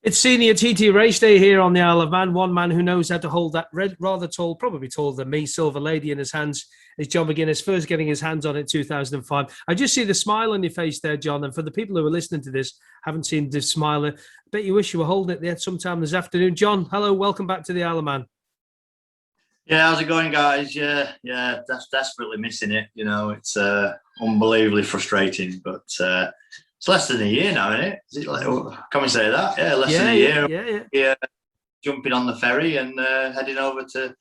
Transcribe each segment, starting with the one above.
It's senior TT race day here on the Isle of Man. One man who knows how to hold that red, rather tall, probably taller than me, silver lady in his hands is John McGuinness, first getting his hands on it in 2005. I just see the smile on your face there, John. And for the people who are listening to this, haven't seen this smile, I bet you wish you were holding it there sometime this afternoon. John, hello, welcome back to the Isle of Man. Yeah, how's it going, guys? Yeah, desperately missing it. You know, it's unbelievably frustrating, but it's less than a year now, isn't it? Is it like, can we say that? Yeah, less than a year. Yeah. Jumping on the ferry and heading over to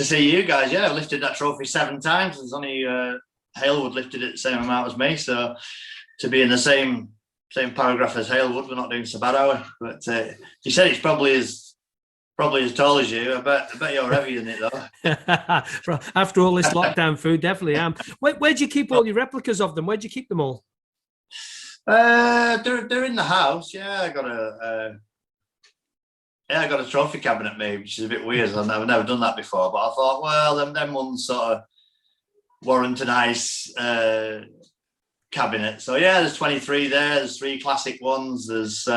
see you guys. Yeah, I've lifted that trophy 7 times. There's only Halewood lifted it the same amount as me. So to be in the same paragraph as Halewood, we're not doing so bad, are we? But you said it's probably as tall as you. I bet you're heavier than it, though. After all this lockdown food, definitely am. Where'd you keep all your replicas of them? Where'd you keep them all? They're in the house. Yeah, I got a trophy cabinet made, which is a bit weird. I've never done that before, but I thought, well, them ones sort of warrant a nice cabinet. So yeah, there's 23 there. There's 3 classic ones. There's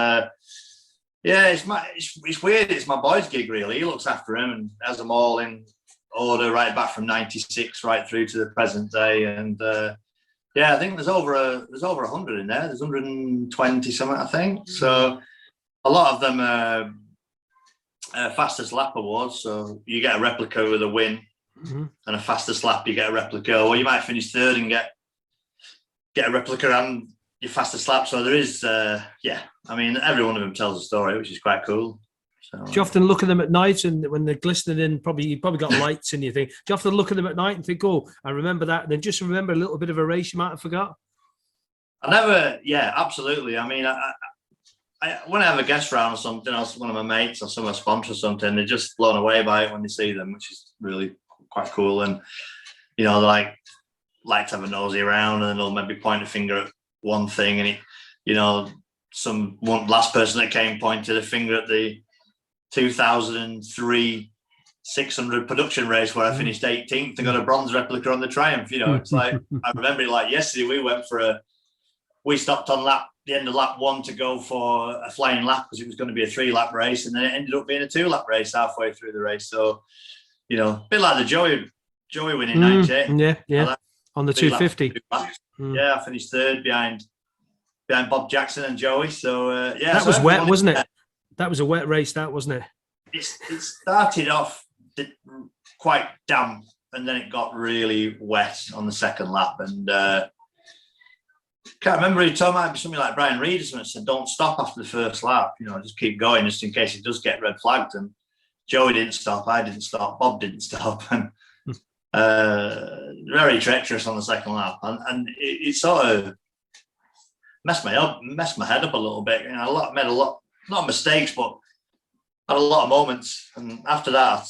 it's weird. It's my boy's gig, really. He looks after them and has them all in order right back from '96 right through to the present day. And I think there's over 100 in there. There's 120 something, I think. So a lot of them are fastest lap awards. So you get a replica with a win, and a fastest lap you get a replica. Or you might finish third and get a replica and your fastest lap. So there is, I mean, every one of them tells a story, which is quite cool. So, do you often look at them at night and when they're glistening in, you probably got lights in your thing. Do you often look at them at night and think, oh, I remember that, and then just remember a little bit of a race you might have forgot? Absolutely. I mean, I when I have a guest round or something, or one of my mates or some of my sponsors or something, they're just blown away by it when they see them, which is really quite cool. And, you know, they like to have a nosy around, and then they'll maybe point a finger at one thing, and one last person that came pointed a finger at the 2003 600 production race where I finished 18th and got a bronze replica on the Triumph. You know, it's like, I remember it like yesterday. We stopped on the end of lap 1 to go for a flying lap because it was going to be a 3-lap race, and then it ended up being a 2-lap race halfway through the race. So, you know, a bit like the Joey winning 98. Yeah. On the 250. Yeah, I finished third behind Bob Jackson and Joey. So that was wet, wasn't it? That was a wet race, that wasn't it? It started off quite damp, and then it got really wet on the second lap. And can't remember who told me, it might be something like Brian Reed or something, said, "Don't stop after the first lap. You know, just keep going, just in case it does get red flagged." And Joey didn't stop, I didn't stop, Bob didn't stop, and very treacherous on the second lap, and it sort of messed my head up a little bit. You know, made a lot, not mistakes, but had a lot of moments. And after that,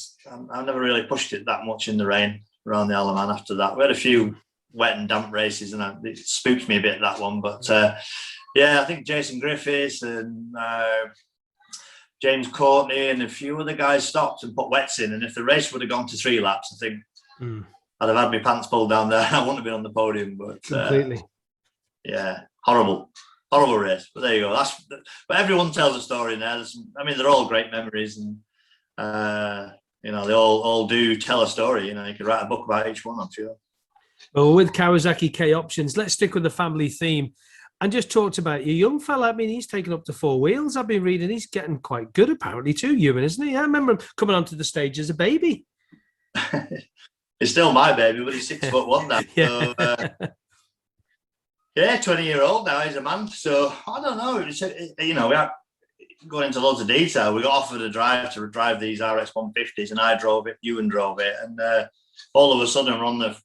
I never really pushed it that much in the rain around the Isle of Man. After that, we had a few wet and damp races, and it spooked me a bit, that one. But I think Jason Griffiths and James Courtney and a few other guys stopped and put wets in. And if the race would have gone to 3 laps, I think I'd have had my pants pulled down there. I wouldn't have been on the podium. But completely. Horrible race. But there you go. But everyone tells a story in there. They're all great memories, and they all do tell a story. You know, you could write a book about each one, I'm sure. Well, with Kawasaki K Options, let's stick with the family theme and just talked about your young fella. I mean, he's taken up to 4 wheels. I've been reading he's getting quite good apparently too, Iain, isn't he? I remember him coming onto the stage as a baby. It's still my baby, but he's 6'1" now. Yeah. So, 20-year-old now, he's a man. So I don't know. We are going into loads of detail. We got offered a drive to drive these RX 150s, and I drove it. Ewan drove it, and all of a sudden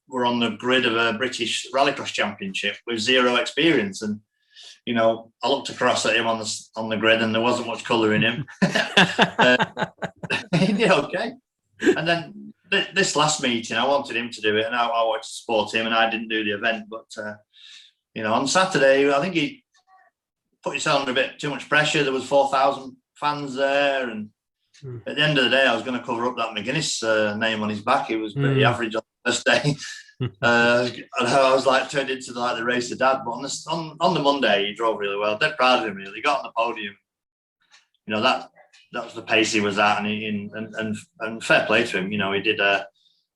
we're on the grid of a British Rallycross Championship with zero experience. And you know, I looked across at him on the grid, and there wasn't much colour in him. He did okay. And then this last meeting, I wanted him to do it, and I wanted to support him, and I didn't do the event, but. On Saturday, I think he put himself under a bit too much pressure. There was 4,000 fans there, and at the end of the day, I was going to cover up that McGuinness name on his back. He was pretty average on the first day. And I was turned into the race of dad. But on the Monday, he drove really well. Dead proud of him, really. He got on the podium. you know, that was the pace he was at, and fair play to him. You know, he did an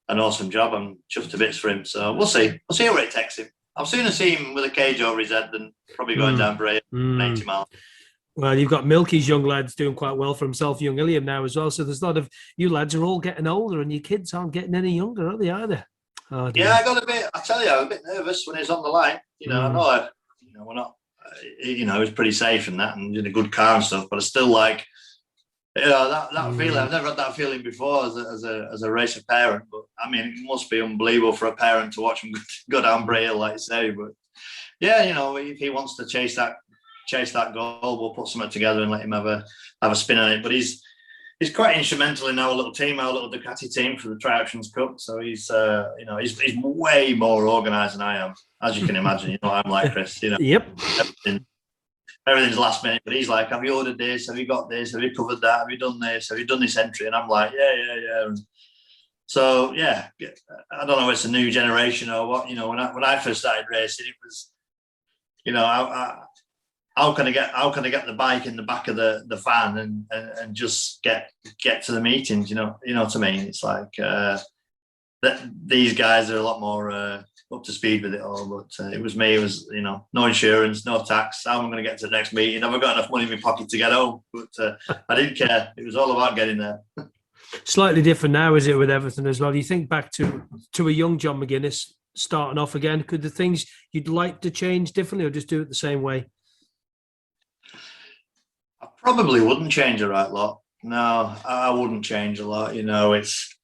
awesome job. I'm chuffed to bits for him. So we'll see where it takes him. I'll sooner see him with a cage over his head than probably going down Bray 80 miles. Well, you've got Milky's young lads doing quite well for himself, young Iain now as well. So there's a lot of you lads are all getting older, and your kids aren't getting any younger, are they either? Oh, yeah, I got a bit. I tell you, I was a bit nervous when he was on the line. You know, I know, you know, we're not. You know, he was pretty safe and that, and in a good car and stuff. But I still like, you know, that feeling. I've never had that feeling before as a racer parent. But I mean, it must be unbelievable for a parent to watch him go down Braille, like you say. But yeah, you know, if he wants to chase that goal, we'll put something together and let him have a spin on it. But he's quite instrumental in our little Ducati team for the Tri-Options Cup. So he's you know, he's way more organised than I am, as you can imagine. You know, I'm like Chris. You know, yep. Everything's last minute. But he's like, have you ordered this? Have you got this? Have you covered that? Have you done this? Have you done this entry? And I'm like, yeah. And so yeah, I don't know if it's a new generation or what. You know, when I first started racing, it was, you know, how can I get the bike in the back of the van and just get to the meetings? You know what I mean? It's like that these guys are a lot more up to speed with it all. But it was me. It was, you know, no insurance, no tax. How am I going to get to the next meeting? Have I got enough money in my pocket to get home? But I didn't care. It was all about getting there. Slightly different now, is it, with everything as well? You think back to a young John McGuinness starting off again. Could the things you'd like to change differently, or just do it the same way? I probably wouldn't change a right lot. No, I wouldn't change a lot. You know, it's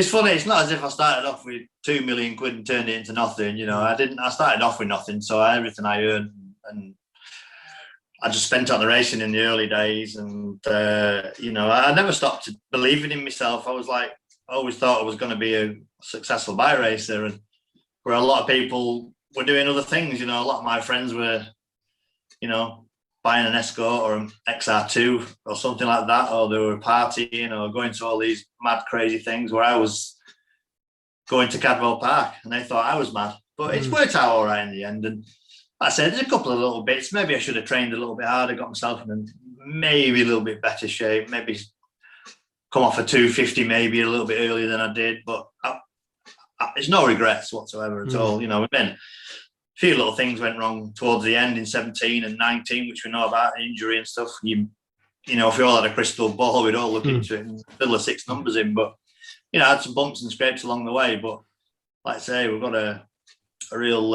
funny. It's not as if I started off with 2 million quid and turned it into nothing. You know, I didn't. I started off with nothing, so everything I earned, and I just spent on the racing in the early days. And you know, I never stopped believing in myself. I always thought I was going to be a successful bike racer, and where a lot of people were doing other things. You know, a lot of my friends were, you know, buying an Escort or an XR2 or something like that, or they were partying or going to all these mad, crazy things, where I was going to Cadwell Park, and they thought I was mad. But it's worked out all right in the end. And like I said, there's a couple of little bits. Maybe I should have trained a little bit harder, got myself in maybe a little bit better shape, maybe come off a 250 maybe a little bit earlier than I did. But there's no regrets whatsoever at all. You know, then a few little things went wrong towards the end in 17 and 19, which we know about, injury and stuff. You know, if we all had a crystal ball, we'd all look into it and fill the 6 numbers in. But, you know, I had some bumps and scrapes along the way. But like I say, we've got a real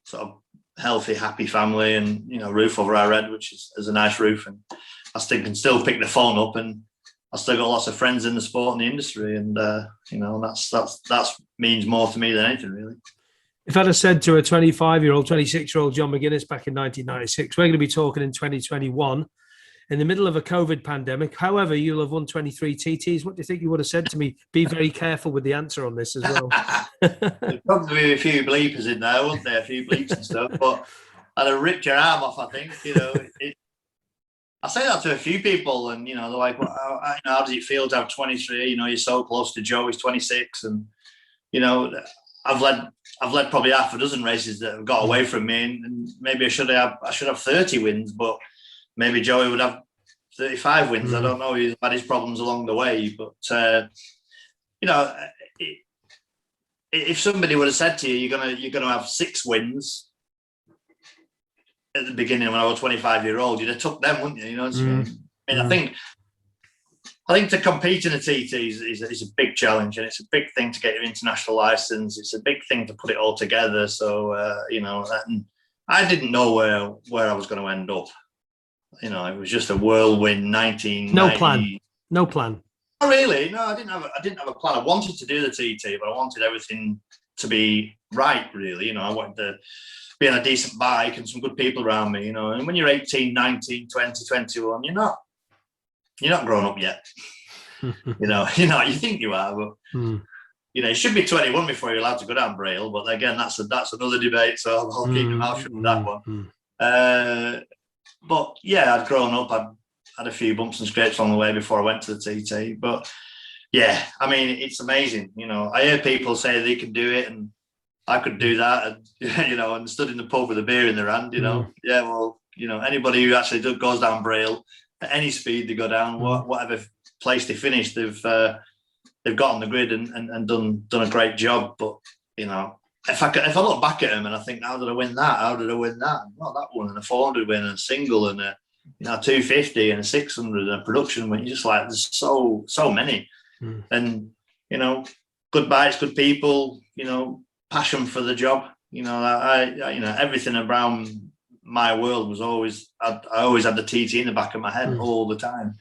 sort of healthy, happy family, and, you know, roof over our head, which is a nice roof. And I can still pick the phone up, and I still got lots of friends in the sport and the industry. And, you know, that means more to me than anything, really. If I'd have said to a 25-year-old, 26-year-old John McGuinness back in 1996, we're going to be talking in 2021 in the middle of a COVID pandemic. However, you'll have won 23 TTs. What do you think you would have said to me? Be very careful with the answer on this as well. There'd probably be a few bleepers in there, wouldn't there? A few bleeps and stuff. But I'd have ripped your arm off, I think. You know, I say that to a few people, and, you know, they're like, well, how does it feel to have 23? You know, you're so close to Joe, he's 26. And, you know, I've led probably half a dozen races that have got away from me, and maybe I should have 30 wins, but maybe Joey would have 35 wins. I don't know. He's had his problems along the way, but you know, if somebody would have said to you, you're gonna have 6 wins at the beginning when I was 25-year-old, you'd have took them, wouldn't you? You know, I mean, I think to compete in a TT is a big challenge, and it's a big thing to get your international license. It's a big thing to put it all together. So, you know, I didn't know where I was going to end up. You know, it was just a whirlwind 1990. No plan. Not really. No, I didn't have a plan. I wanted to do the TT, but I wanted everything to be right, really. You know, I wanted to be on a decent bike and some good people around me, you know. And when you're 18, 19, 20, 21, you're not grown up yet. you know, you think you are, but you know, you should be 21 before you're allowed to go down Braille. But again, that's another debate. So I'll keep my mouth shut with that one. But yeah, I'd grown up. I'd had a few bumps and scrapes on the way before I went to the TT. But yeah, I mean, it's amazing. You know, I hear people say they can do it, and I could do that, and, you know, and stood in the pub with a beer in their hand. You know, yeah, well, you know, anybody who actually goes down Braille at any speed they go down, whatever place they finish, they've got on the grid and done a great job. But you know, if I look back at them and I think, how did I win that? How did I win that? Not that one, and a 400 win, and a single, and a 250 and a 600 and a production win. You're just like, there's so many, and you know, good bikes, good people, you know, passion for the job. You know, I you know, everything around my world was always, I always had the TT in the back of my head all the time.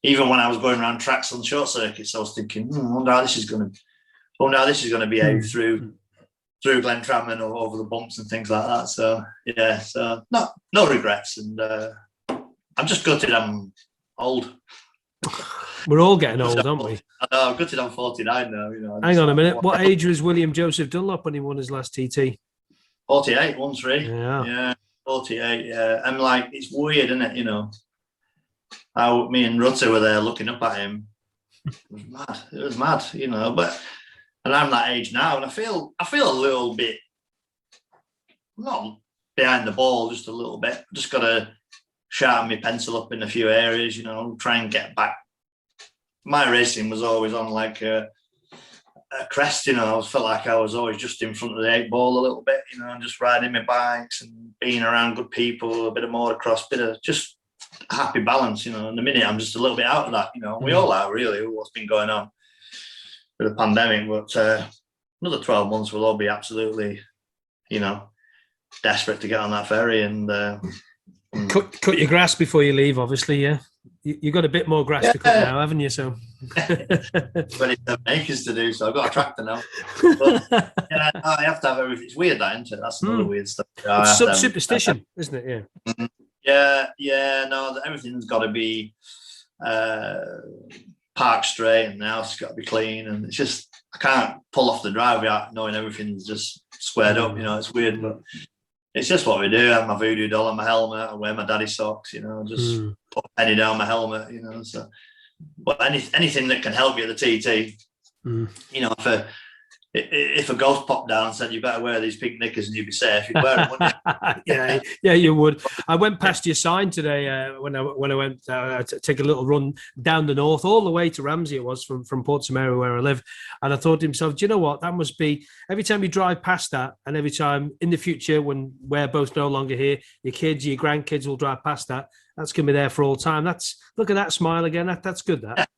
Even when I was going around tracks on short circuits, I was thinking, I wonder how this is going to behave through Glentrammon or over the bumps and things like that. So yeah, so no regrets, and I'm just gutted I'm old. We're all getting old, aren't we? I know, I'm gutted I'm 49 now. You know. Hang on a minute. What age was William Joseph Dunlop when he won his last TT? 48, 1-3. Yeah, 48. Yeah, I'm like, it's weird, isn't it? You know, how me and Rutter were there looking up at him. It was mad, you know. And I'm that age now, and I feel a little bit, not behind the ball, just a little bit. Just got to sharpen my pencil up in a few areas, you know, try and get back. My racing was always on like a crest, you know. I felt like I was always just in front of the 8 ball a little bit, you know, and just riding my bikes and being around good people, a bit of motocross, bit of just happy balance, you know. And the minute I'm just a little bit out of that, you know. We all are really, what's been going on with the pandemic, but another 12 months we'll all be absolutely, you know, desperate to get on that ferry and cut your grass before you leave, obviously. Yeah, you got a bit more grass to cut now, haven't you? So 27 acres to do, so I've got a tractor now. But yeah, I have to have everything. It's weird, that, isn't it? That's another weird stuff. It's superstition, isn't it? Yeah. No, everything's got to be parked straight, and the house has got to be clean, and it's just, I can't pull off the drive without knowing everything's just squared up. You know, it's weird, but it's just what we do. I have my voodoo doll on my helmet. I wear my daddy socks. You know, just put a penny down my helmet. You know, so but anything that can help you at the TT. You know, if a ghost popped down and said you better wear these pink knickers and you'd be safe, you'd wear them, wouldn't you? yeah, you would. I went past your sign today when I went to take a little run down the north, all the way to Ramsey. It was from Portsmouth, where I live, and I thought to myself, do you know what? That must be, every time you drive past that, and every time in the future when we're both no longer here, your kids, your grandkids will drive past that. That's going to be there for all time. Look at that smile again. That's good. That.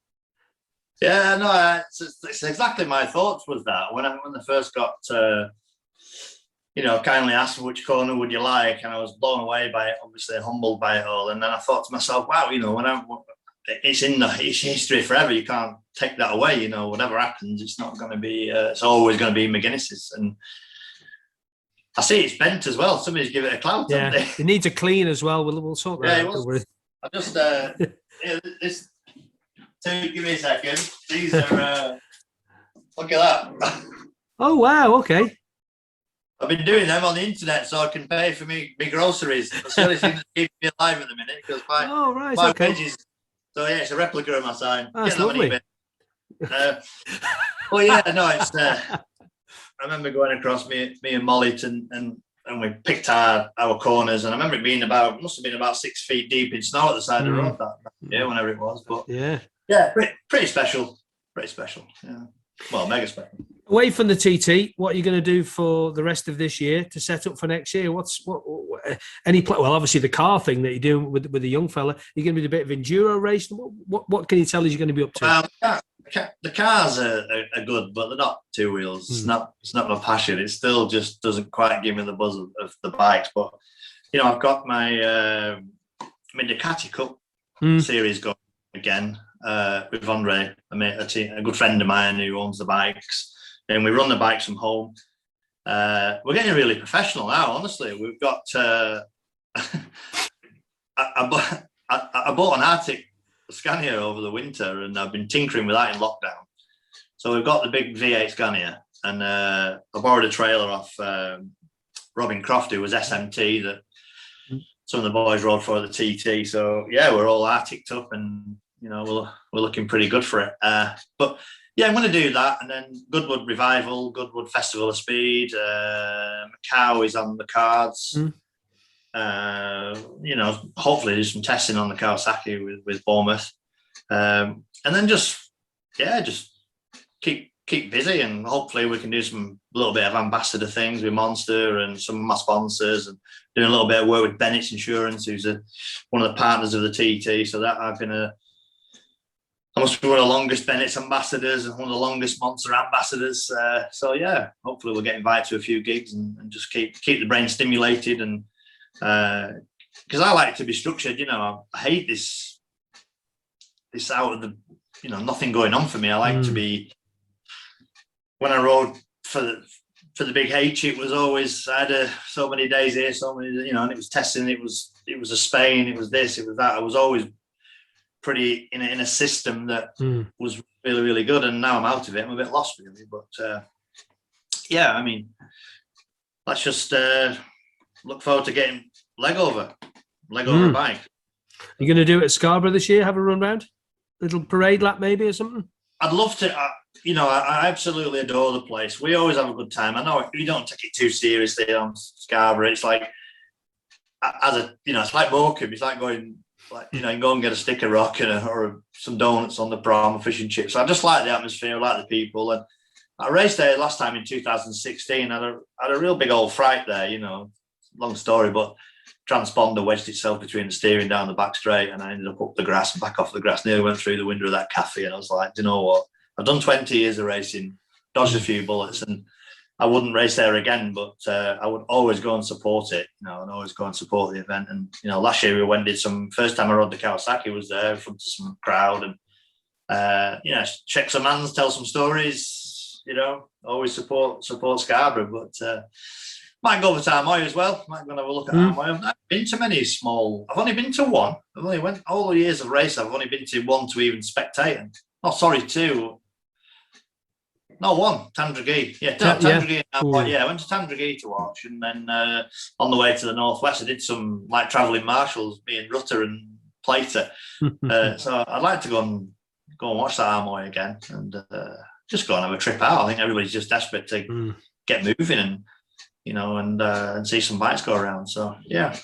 Yeah, no, it's exactly my thoughts was that when I first got, you know, kindly asked which corner would you like, and I was blown away by it, obviously humbled by it all, and then I thought to myself, wow, you know, it's history forever. You can't take that away. You know, whatever happens, it's not going to be. It's always going to be McGuinness's, and I see it's bent as well. Somebody's give it a clout. Yeah, it needs a clean as well. We'll sort that out. I just this. Give me a second. These are, look at that. Oh, wow. Okay. I've been doing them on the internet so I can pay for me groceries. That's the only thing that's keeping me alive at the minute, because my wages. So yeah, it's a replica of my sign. That's lovely. Well, yeah, no, it's. I remember going across me and Molly and we picked our corners, and I remember it must have been about 6 feet deep in snow at the side of the road that year, whenever it was. But yeah, pretty special. Yeah, well, mega special. Away from the TT, what are you going to do for the rest of this year to set up for next year? Well, obviously the car thing that you're doing with the young fella. You're going to be a bit of enduro race. What can you tell us you're going to be up to? The cars are good, but they're not two wheels. It's not my passion. It still just doesn't quite give me the buzz of the bikes. But you know, I've got my Ducati Cup series going again with Andre, a good friend of mine who owns the bikes, and we run the bikes from home. We're getting really professional now. Honestly, we've got. I bought an Arctic Scania over the winter, and I've been tinkering with that in lockdown. So we've got the big V8 Scania, and I borrowed a trailer off Robin Croft, who was SMT, that some of the boys rode for the TT. So yeah, we're all Arctic'd up, and you know, we're looking pretty good for it. But yeah, I'm going to do that, and then Goodwood Revival, Goodwood Festival of Speed, Macau is on the cards. hopefully do some testing on the Kawasaki with Bournemouth, and then just keep busy, and hopefully we can do some little bit of ambassador things with Monster and some of my sponsors, and doing a little bit of work with Bennett's Insurance, who's one of the partners of the TT. So that I must be one of the longest Bennett's ambassadors and one of the longest Monster ambassadors. So yeah, hopefully we'll get invited to a few gigs and just keep the brain stimulated, and because I like to be structured. I hate this out of the nothing going on for me. I like to be. When I rode for the Big H, it was always I had so many days here, so many and it was testing. It was a Spain. It was this. It was that. I was always pretty in a system that was really, really good, and now I'm out of it. I'm a bit lost really, but yeah, I mean, let's just look forward to getting leg over a bike. You're going to do it at Scarborough this year? Have a run round, little parade lap maybe or something? I'd love to. I absolutely adore the place. We always have a good time. I know we don't take it too seriously on Scarborough. It's like it's like Morecambe. It's like going. You can go and get a sticker rock or some donuts on the prom, fish and chips. I just like the atmosphere, I like the people. And I raced there last time in 2016. I had a real big old fright there, long story, but transponder wedged itself between the steering down the back straight, and I ended up the grass and back off the grass, nearly went through the window of that cafe. And I was like, do you know what? I've done 20 years of racing, dodged a few bullets, and I wouldn't race there again, but I would always go and support it, and always go and support the event. And, last year we went, first time I rode the Kawasaki was there in front of some crowd, and, check some hands, tell some stories, always support Scarborough, but might go over to Armoy as well. Might go and have a look at Armoy. I've not been to many small, I've only been to one. I've only went all the years of race, I've only been to one to even spectate. Two. No, one, Tandragee. Yeah, Tandragee. Yeah, I went to Tandragee to watch, and then on the way to the northwest, I did some travelling marshals, me and Rutter and Plater. So I'd like to go and watch that Armoy again, and just go and have a trip out. I think everybody's just desperate to get moving, and and see some bikes go around. So yeah.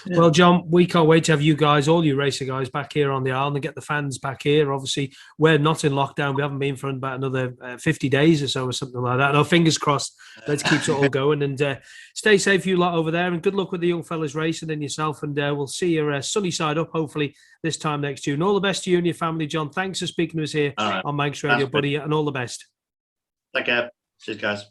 Well, John, we can't wait to have you guys, all you racer guys, back here on the Isle and get the fans back here. Obviously, we're not in lockdown. We haven't been for about another 50 days or so or something like that. No, fingers crossed. Let's keep it all going, and stay safe, you lot over there, and good luck with the young fellas racing and yourself, and we'll see your sunny side up, hopefully, this time next June. All the best to you and your family, John. Thanks for speaking to us here on Manx Radio, buddy, and all the best. Take care. Cheers, guys.